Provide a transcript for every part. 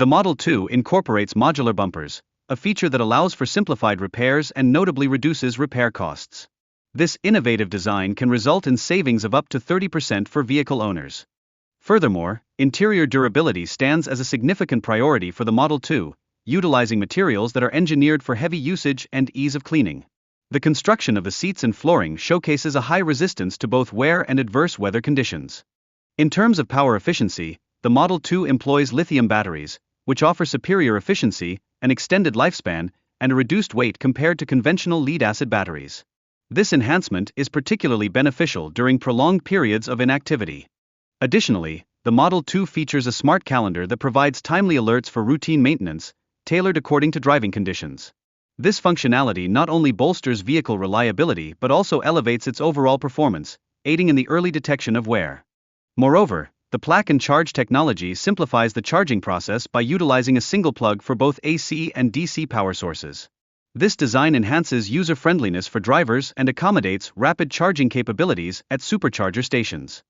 The Model 2 incorporates modular bumpers, a feature that allows for simplified repairs and notably reduces repair costs. This innovative design can result in savings of up to 30% for vehicle owners. Furthermore, interior durability stands as a significant priority for the Model 2, utilizing materials that are engineered for heavy usage and ease of cleaning. The construction of the seats and flooring showcases a high resistance to both wear and adverse weather conditions. In terms of power efficiency, the Model 2 employs lithium batteries, which offer superior efficiency, an extended lifespan, and a reduced weight compared to conventional lead-acid batteries. This enhancement is particularly beneficial during prolonged periods of inactivity. Additionally, the Model 2 features a smart calendar that provides timely alerts for routine maintenance, tailored according to driving conditions. This functionality not only bolsters vehicle reliability but also elevates its overall performance, aiding in the early detection of wear. Moreover, the plug and charge technology simplifies the charging process by utilizing a single plug for both AC and DC power sources. This design enhances user-friendliness for drivers and accommodates rapid charging capabilities at supercharger stations.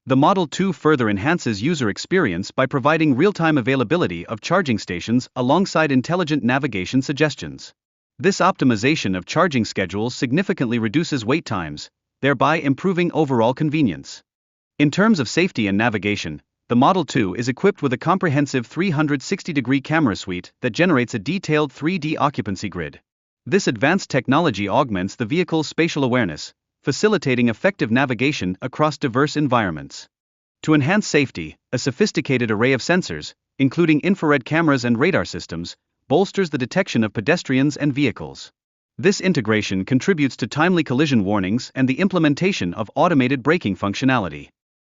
The Model 2 further enhances user experience by providing real-time availability of charging stations alongside intelligent navigation suggestions. This optimization of charging schedules significantly reduces wait times, thereby improving overall convenience. In terms of safety and navigation, the Model 2 is equipped with a comprehensive 360-degree camera suite that generates a detailed 3D occupancy grid. This advanced technology augments the vehicle's spatial awareness, facilitating effective navigation across diverse environments. To enhance safety, a sophisticated array of sensors, including infrared cameras and radar systems, bolsters the detection of pedestrians and vehicles. This integration contributes to timely collision warnings and the implementation of automated braking functionality.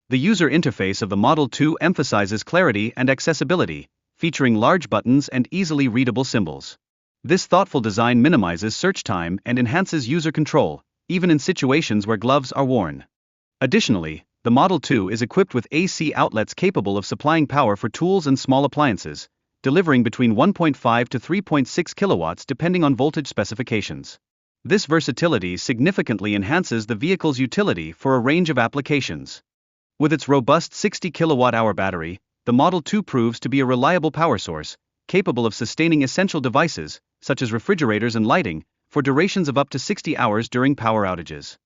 The user interface of the Model 2 emphasizes clarity and accessibility, featuring large buttons and easily readable symbols. This thoughtful design minimizes search time and enhances user control, even in situations where gloves are worn. Additionally, the Model 2 is equipped with AC outlets capable of supplying power for tools and small appliances, delivering between 1.5 to 3.6 kilowatts depending on voltage specifications. This versatility significantly enhances the vehicle's utility for a range of applications. With its robust 60 kilowatt-hour battery, the Model 2 proves to be a reliable power source, capable of sustaining essential devices, such as refrigerators and lighting, for durations of up to 60 hours during power outages.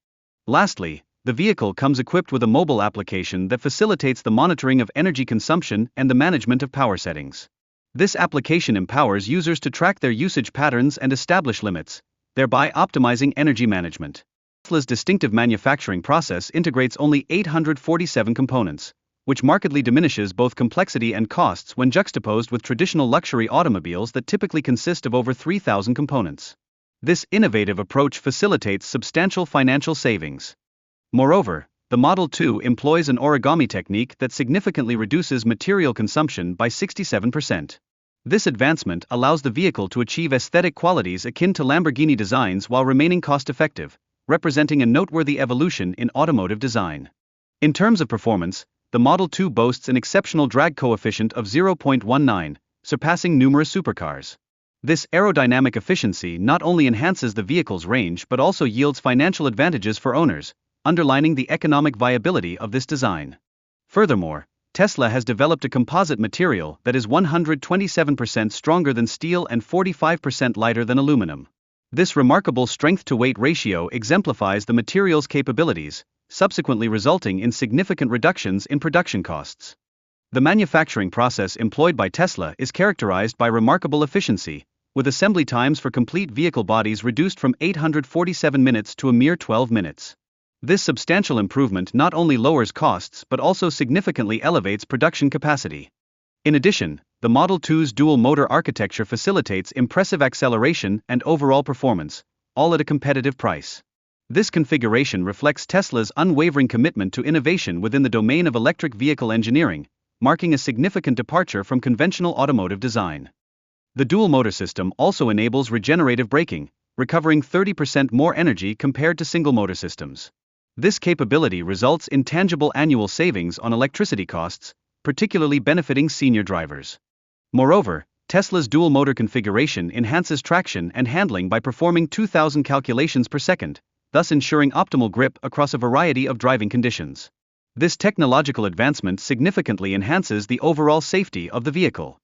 Lastly, the vehicle comes equipped with a mobile application that facilitates the monitoring of energy consumption and the management of power settings. This application empowers users to track their usage patterns and establish limits, thereby optimizing energy management. Tesla's distinctive manufacturing process integrates only 847 components, which markedly diminishes both complexity and costs when juxtaposed with traditional luxury automobiles that typically consist of over 3,000 components. This innovative approach facilitates substantial financial savings. Moreover, the Model 2 employs an origami technique that significantly reduces material consumption by 67%. This advancement allows the vehicle to achieve aesthetic qualities akin to Lamborghini designs while remaining cost-effective, representing a noteworthy evolution in automotive design. In terms of performance, the Model 2 boasts an exceptional drag coefficient of 0.19, surpassing numerous supercars. This aerodynamic efficiency not only enhances the vehicle's range but also yields financial advantages for owners, underlining the economic viability of this design. Furthermore, Tesla has developed a composite material that is 127% stronger than steel and 45% lighter than aluminum. This remarkable strength-to-weight ratio exemplifies the material's capabilities, subsequently resulting in significant reductions in production costs. The manufacturing process employed by Tesla is characterized by remarkable efficiency, with assembly times for complete vehicle bodies reduced from 847 minutes to a mere 12 minutes. This substantial improvement not only lowers costs but also significantly elevates production capacity. In addition, the Model 2's dual-motor architecture facilitates impressive acceleration and overall performance, all at a competitive price. This configuration reflects Tesla's unwavering commitment to innovation within the domain of electric vehicle engineering, marking a significant departure from conventional automotive design. The dual-motor system also enables regenerative braking, recovering 30% more energy compared to single-motor systems. This capability results in tangible annual savings on electricity costs, particularly benefiting senior drivers. Moreover, Tesla's dual-motor configuration enhances traction and handling by performing 2,000 calculations per second, thus ensuring optimal grip across a variety of driving conditions. This technological advancement significantly enhances the overall safety of the vehicle.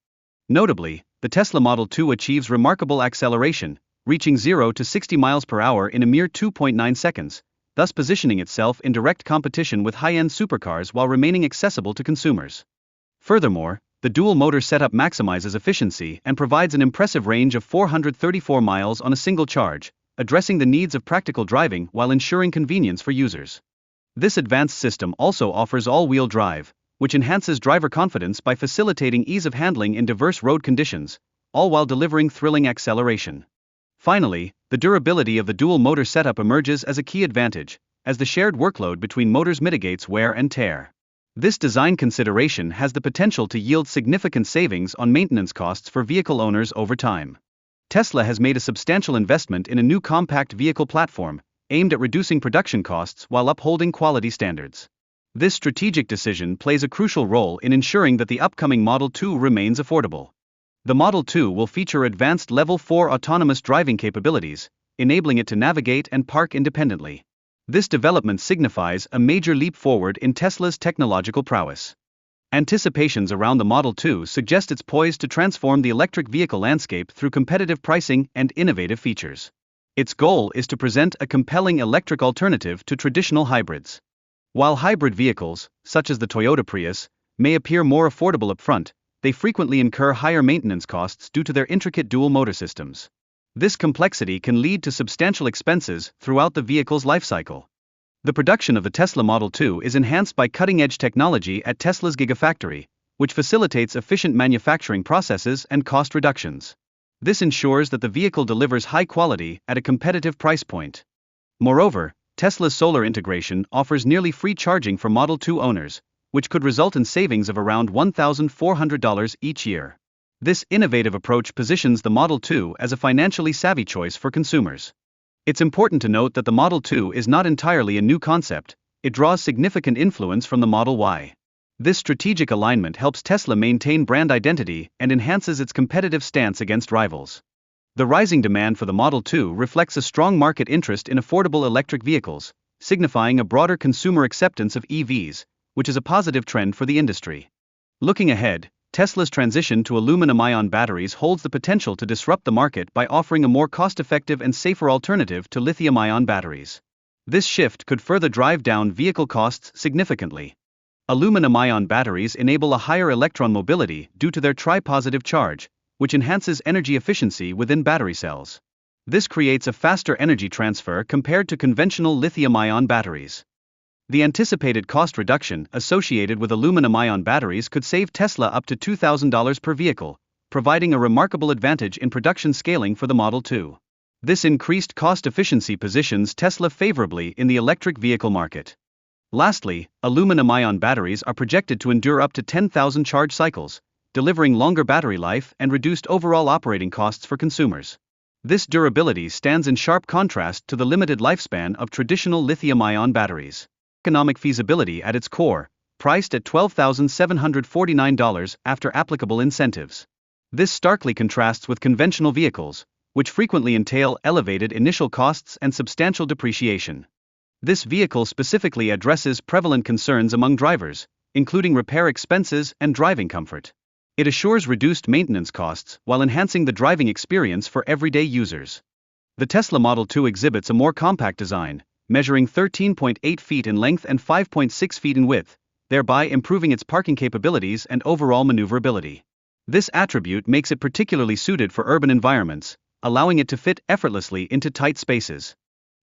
Notably, the Tesla Model 2 achieves remarkable acceleration, reaching 0 to 60 miles per hour in a mere 2.9 seconds, thus positioning itself in direct competition with high-end supercars while remaining accessible to consumers. Furthermore, the dual-motor setup maximizes efficiency and provides an impressive range of 434 miles on a single charge, addressing the needs of practical driving while ensuring convenience for users. This advanced system also offers all-wheel drive, which enhances driver confidence by facilitating ease of handling in diverse road conditions, all while delivering thrilling acceleration. Finally, the durability of the dual-motor setup emerges as a key advantage, as the shared workload between motors mitigates wear and tear. This design consideration has the potential to yield significant savings on maintenance costs for vehicle owners over time. Tesla has made a substantial investment in a new compact vehicle platform, aimed at reducing production costs while upholding quality standards. This strategic decision plays a crucial role in ensuring that the upcoming Model 2 remains affordable. The Model 2 will feature advanced Level 4 autonomous driving capabilities, enabling it to navigate and park independently. This development signifies a major leap forward in Tesla's technological prowess. Anticipations around the Model 2 suggest it's poised to transform the electric vehicle landscape through competitive pricing and innovative features. Its goal is to present a compelling electric alternative to traditional hybrids. While hybrid vehicles, such as the Toyota Prius, may appear more affordable upfront, they frequently incur higher maintenance costs due to their intricate dual-motor systems. This complexity can lead to substantial expenses throughout the vehicle's lifecycle. The production of the Tesla Model 2 is enhanced by cutting-edge technology at Tesla's Gigafactory, which facilitates efficient manufacturing processes and cost reductions. This ensures that the vehicle delivers high quality at a competitive price point. Moreover, Tesla's solar integration offers nearly free charging for Model 2 owners, which could result in savings of around $1,400 each year. This innovative approach positions the Model 2 as a financially savvy choice for consumers. It's important to note that the Model 2 is not entirely a new concept, it draws significant influence from the Model Y. This strategic alignment helps Tesla maintain brand identity and enhances its competitive stance against rivals. The rising demand for the Model 2 reflects a strong market interest in affordable electric vehicles, signifying a broader consumer acceptance of EVs, which is a positive trend for the industry. Looking ahead, Tesla's transition to aluminum-ion batteries holds the potential to disrupt the market by offering a more cost-effective and safer alternative to lithium-ion batteries. This shift could further drive down vehicle costs significantly. Aluminum-ion batteries enable a higher electron mobility due to their tri-positive charge, which enhances energy efficiency within battery cells. This creates a faster energy transfer compared to conventional lithium-ion batteries. The anticipated cost reduction associated with aluminum-ion batteries could save Tesla up to $2,000 per vehicle, providing a remarkable advantage in production scaling for the Model 2. This increased cost efficiency positions Tesla favorably in the electric vehicle market. Lastly, aluminum-ion batteries are projected to endure up to 10,000 charge cycles, delivering longer battery life and reduced overall operating costs for consumers. This durability stands in sharp contrast to the limited lifespan of traditional lithium-ion batteries. Economic feasibility at its core, priced at $12,749 after applicable incentives. This starkly contrasts with conventional vehicles, which frequently entail elevated initial costs and substantial depreciation. This vehicle specifically addresses prevalent concerns among drivers, including repair expenses and driving comfort. It assures reduced maintenance costs while enhancing the driving experience for everyday users. The Tesla Model 2 exhibits a more compact design, measuring 13.8 feet in length and 5.6 feet in width, thereby improving its parking capabilities and overall maneuverability. This attribute makes it particularly suited for urban environments, allowing it to fit effortlessly into tight spaces.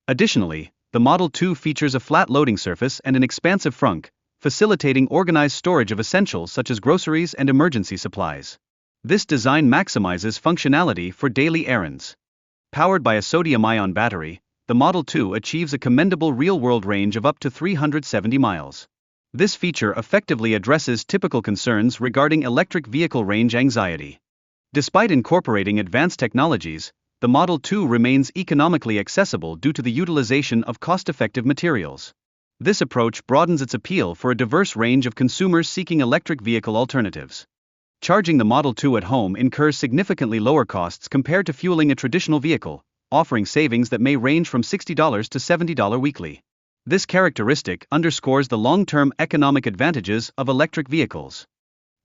Additionally, the Model 2 features a flat loading surface and an expansive frunk, facilitating organized storage of essentials such as groceries and emergency supplies. This design maximizes functionality for daily errands. Powered by a sodium-ion battery, the Model 2 achieves a commendable real-world range of up to 370 miles. This feature effectively addresses typical concerns regarding electric vehicle range anxiety. Despite incorporating advanced technologies, the Model 2 remains economically accessible due to the utilization of cost-effective materials. This approach broadens its appeal for a diverse range of consumers seeking electric vehicle alternatives. Charging the Model 2 at home incurs significantly lower costs compared to fueling a traditional vehicle, offering savings that may range from $60 to $70 weekly. This characteristic underscores the long-term economic advantages of electric vehicles.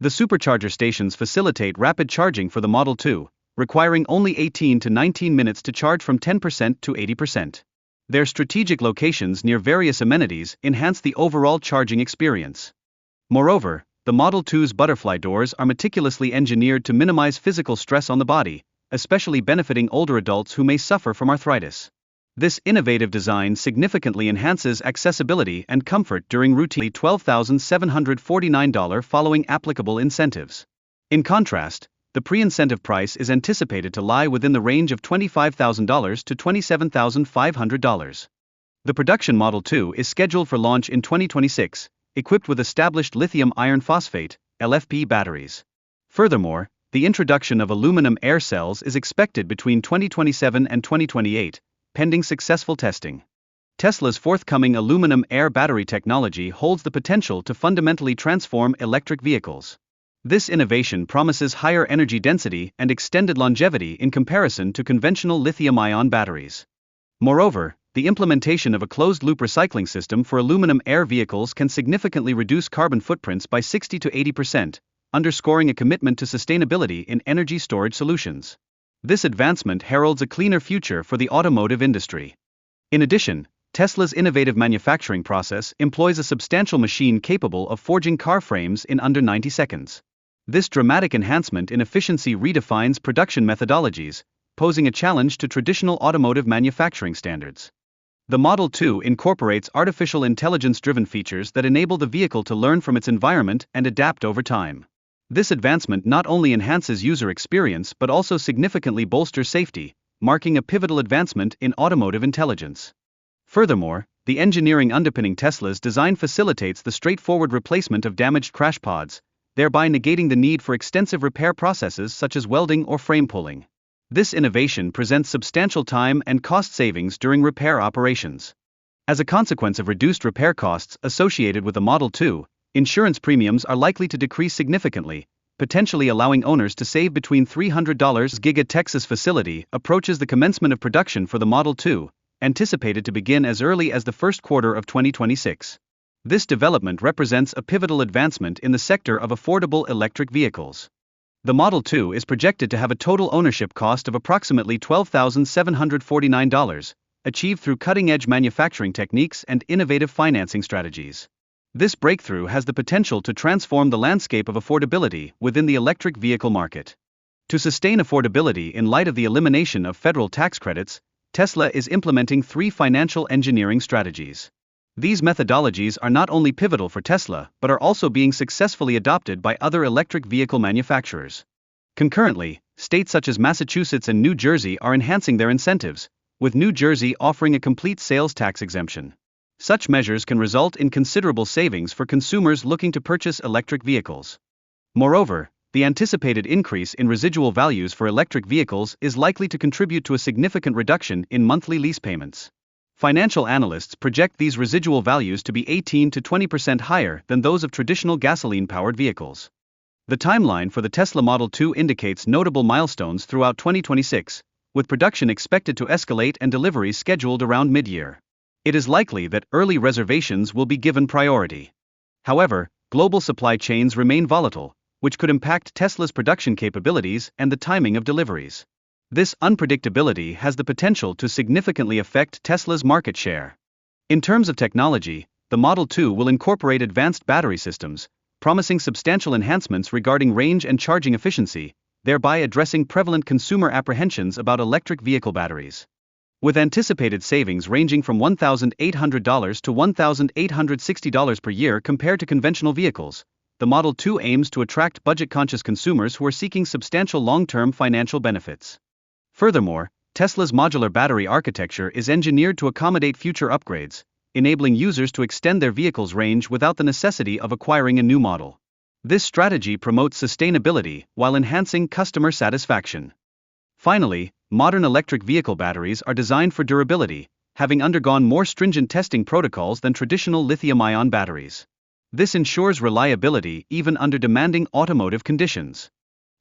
The supercharger stations facilitate rapid charging for the Model 2, requiring only 18 to 19 minutes to charge from 10% to 80%. Their strategic locations near various amenities enhance the overall charging experience. Moreover, the Model 2's butterfly doors are meticulously engineered to minimize physical stress on the body, especially benefiting older adults who may suffer from arthritis. This innovative design significantly enhances accessibility and comfort during routine $12,749 following applicable incentives. In contrast, the pre-incentive price is anticipated to lie within the range of $25,000 to $27,500. The production Model 2 is scheduled for launch in 2026, equipped with established lithium iron phosphate (LFP) batteries. Furthermore, the introduction of aluminum air cells is expected between 2027 and 2028, pending successful testing. Tesla's forthcoming aluminum air battery technology holds the potential to fundamentally transform electric vehicles. This innovation promises higher energy density and extended longevity in comparison to conventional lithium-ion batteries. Moreover, the implementation of a closed-loop recycling system for aluminum air vehicles can significantly reduce carbon footprints by 60 to 80%, underscoring a commitment to sustainability in energy storage solutions. This advancement heralds a cleaner future for the automotive industry. In addition, Tesla's innovative manufacturing process employs a substantial machine capable of forging car frames in under 90 seconds. This dramatic enhancement in efficiency redefines production methodologies, posing a challenge to traditional automotive manufacturing standards. The Model 2 incorporates artificial intelligence-driven features that enable the vehicle to learn from its environment and adapt over time. This advancement not only enhances user experience but also significantly bolsters safety, marking a pivotal advancement in automotive intelligence. Furthermore, the engineering underpinning Tesla's design facilitates the straightforward replacement of damaged crash pods, thereby negating the need for extensive repair processes such as welding or frame pulling. This innovation presents substantial time and cost savings during repair operations. As a consequence of reduced repair costs associated with the Model 2, insurance premiums are likely to decrease significantly, potentially allowing owners to save between $300. Giga Texas facility approaches the commencement of production for the Model 2, anticipated to begin as early as the first quarter of 2026. This development represents a pivotal advancement in the sector of affordable electric vehicles. The Model 2 is projected to have a total ownership cost of approximately $12,749, achieved through cutting-edge manufacturing techniques and innovative financing strategies. This breakthrough has the potential to transform the landscape of affordability within the electric vehicle market. To sustain affordability in light of the elimination of federal tax credits, Tesla is implementing 3 financial engineering strategies. These methodologies are not only pivotal for Tesla but are also being successfully adopted by other electric vehicle manufacturers. Concurrently, states such as Massachusetts and New Jersey are enhancing their incentives, with New Jersey offering a complete sales tax exemption. Such measures can result in considerable savings for consumers looking to purchase electric vehicles. Moreover, the anticipated increase in residual values for electric vehicles is likely to contribute to a significant reduction in monthly lease payments. Financial analysts project these residual values to be 18 to 20% higher than those of traditional gasoline-powered vehicles. The timeline for the Tesla Model 2 indicates notable milestones throughout 2026, with production expected to escalate and deliveries scheduled around mid-year. It is likely that early reservations will be given priority. However, global supply chains remain volatile, which could impact Tesla's production capabilities and the timing of deliveries. This unpredictability has the potential to significantly affect Tesla's market share. In terms of technology, the Model 2 will incorporate advanced battery systems, promising substantial enhancements regarding range and charging efficiency, thereby addressing prevalent consumer apprehensions about electric vehicle batteries. With anticipated savings ranging from $1,800 to $1,860 per year compared to conventional vehicles, the Model 2 aims to attract budget-conscious consumers who are seeking substantial long-term financial benefits. Furthermore, Tesla's modular battery architecture is engineered to accommodate future upgrades, enabling users to extend their vehicle's range without the necessity of acquiring a new model. This strategy promotes sustainability while enhancing customer satisfaction. Finally, modern electric vehicle batteries are designed for durability, having undergone more stringent testing protocols than traditional lithium-ion batteries. This ensures reliability even under demanding automotive conditions.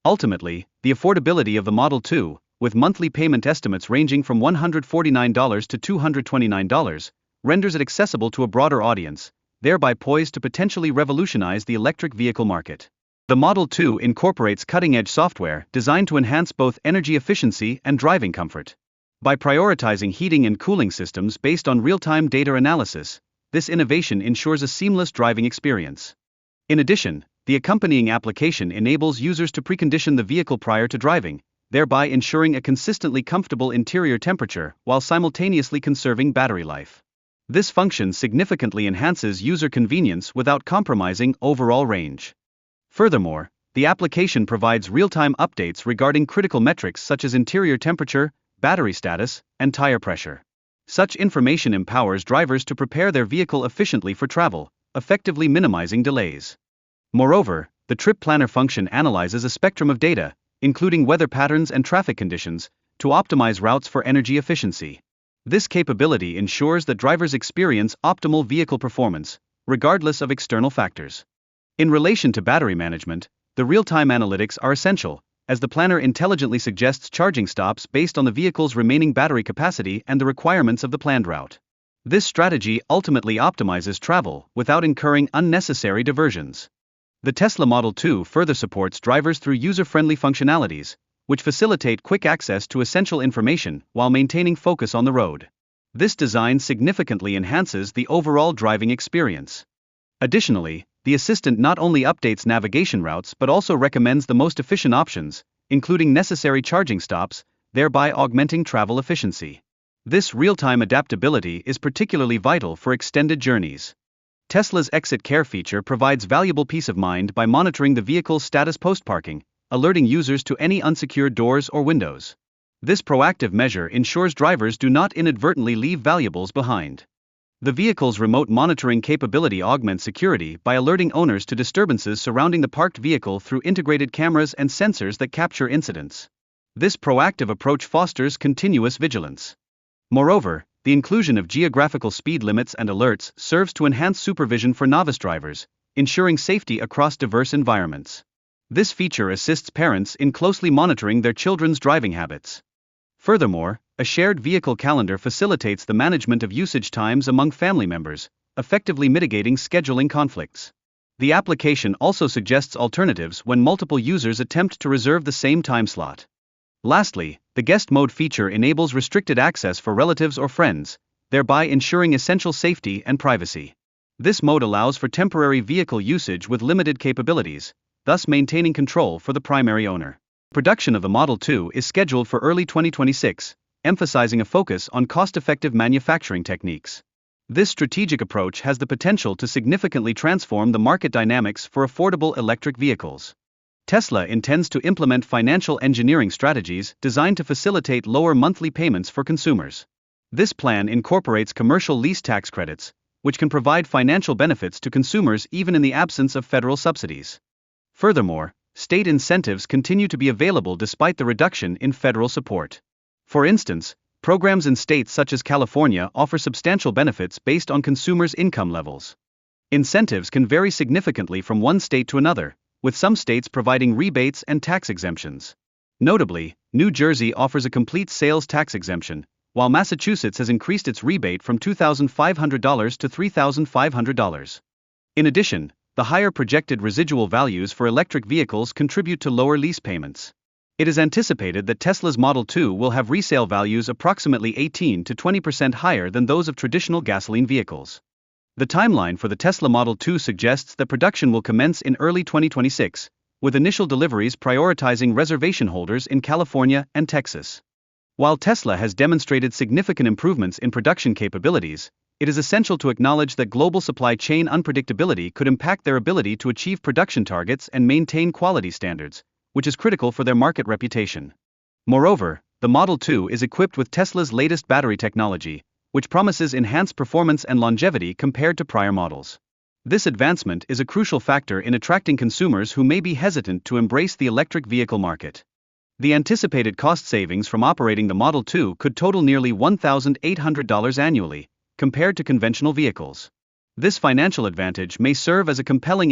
Ultimately, the affordability of the Model 2, with monthly payment estimates ranging from $149 to $229, renders it accessible to a broader audience, thereby poised to potentially revolutionize the electric vehicle market. The Model 2 incorporates cutting-edge software designed to enhance both energy efficiency and driving comfort. By prioritizing heating and cooling systems based on real-time data analysis, this innovation ensures a seamless driving experience. In addition, the accompanying application enables users to precondition the vehicle prior to driving, thereby ensuring a consistently comfortable interior temperature while simultaneously conserving battery life. This function significantly enhances user convenience without compromising overall range. Furthermore, the application provides real-time updates regarding critical metrics such as interior temperature, battery status, and tire pressure. Such information empowers drivers to prepare their vehicle efficiently for travel, effectively minimizing delays. Moreover, the trip planner function analyzes a spectrum of data, including weather patterns and traffic conditions, to optimize routes for energy efficiency. This capability ensures that drivers experience optimal vehicle performance, regardless of external factors. In relation to battery management, the real-time analytics are essential, as the planner intelligently suggests charging stops based on the vehicle's remaining battery capacity and the requirements of the planned route. This strategy ultimately optimizes travel without incurring unnecessary diversions. The Tesla Model 2 further supports drivers through user-friendly functionalities, which facilitate quick access to essential information while maintaining focus on the road. This design significantly enhances the overall driving experience. Additionally, the assistant not only updates navigation routes but also recommends the most efficient options, including necessary charging stops, thereby augmenting travel efficiency. This real-time adaptability is particularly vital for extended journeys. Tesla's Exit Care feature provides valuable peace of mind by monitoring the vehicle's status post-parking, alerting users to any unsecured doors or windows. This proactive measure ensures drivers do not inadvertently leave valuables behind. The vehicle's remote monitoring capability augments security by alerting owners to disturbances surrounding the parked vehicle through integrated cameras and sensors that capture incidents. This proactive approach fosters continuous vigilance. Moreover, the inclusion of geographical speed limits and alerts serves to enhance supervision for novice drivers, ensuring safety across diverse environments. This feature assists parents in closely monitoring their children's driving habits. Furthermore, a shared vehicle calendar facilitates the management of usage times among family members, effectively mitigating scheduling conflicts. The application also suggests alternatives when multiple users attempt to reserve the same time slot. Lastly, the guest mode feature enables restricted access for relatives or friends, thereby ensuring essential safety and privacy. This mode allows for temporary vehicle usage with limited capabilities, thus maintaining control for the primary owner. Production of the Model 2 is scheduled for early 2026, emphasizing a focus on cost-effective manufacturing techniques. This strategic approach has the potential to significantly transform the market dynamics for affordable electric vehicles. Tesla intends to implement financial engineering strategies designed to facilitate lower monthly payments for consumers. This plan incorporates commercial lease tax credits, which can provide financial benefits to consumers even in the absence of federal subsidies. Furthermore, state incentives continue to be available despite the reduction in federal support. For instance, programs in states such as California offer substantial benefits based on consumers' income levels. Incentives can vary significantly from one state to another, with some states providing rebates and tax exemptions. Notably, New Jersey offers a complete sales tax exemption, while Massachusetts has increased its rebate from $2,500 to $3,500. In addition, the higher projected residual values for electric vehicles contribute to lower lease payments. It is anticipated that Tesla's Model 2 will have resale values approximately 18 to 20% higher than those of traditional gasoline vehicles. The timeline for the Tesla Model 2 suggests that production will commence in early 2026, with initial deliveries prioritizing reservation holders in California and Texas. While Tesla has demonstrated significant improvements in production capabilities, it is essential to acknowledge that global supply chain unpredictability could impact their ability to achieve production targets and maintain quality standards, which is critical for their market reputation. Moreover, the Model 2 is equipped with Tesla's latest battery technology, which promises enhanced performance and longevity compared to prior models. This advancement is a crucial factor in attracting consumers who may be hesitant to embrace the electric vehicle market. The anticipated cost savings from operating the Model 2 could total nearly $1,800 annually, compared to conventional vehicles. This financial advantage may serve as a compelling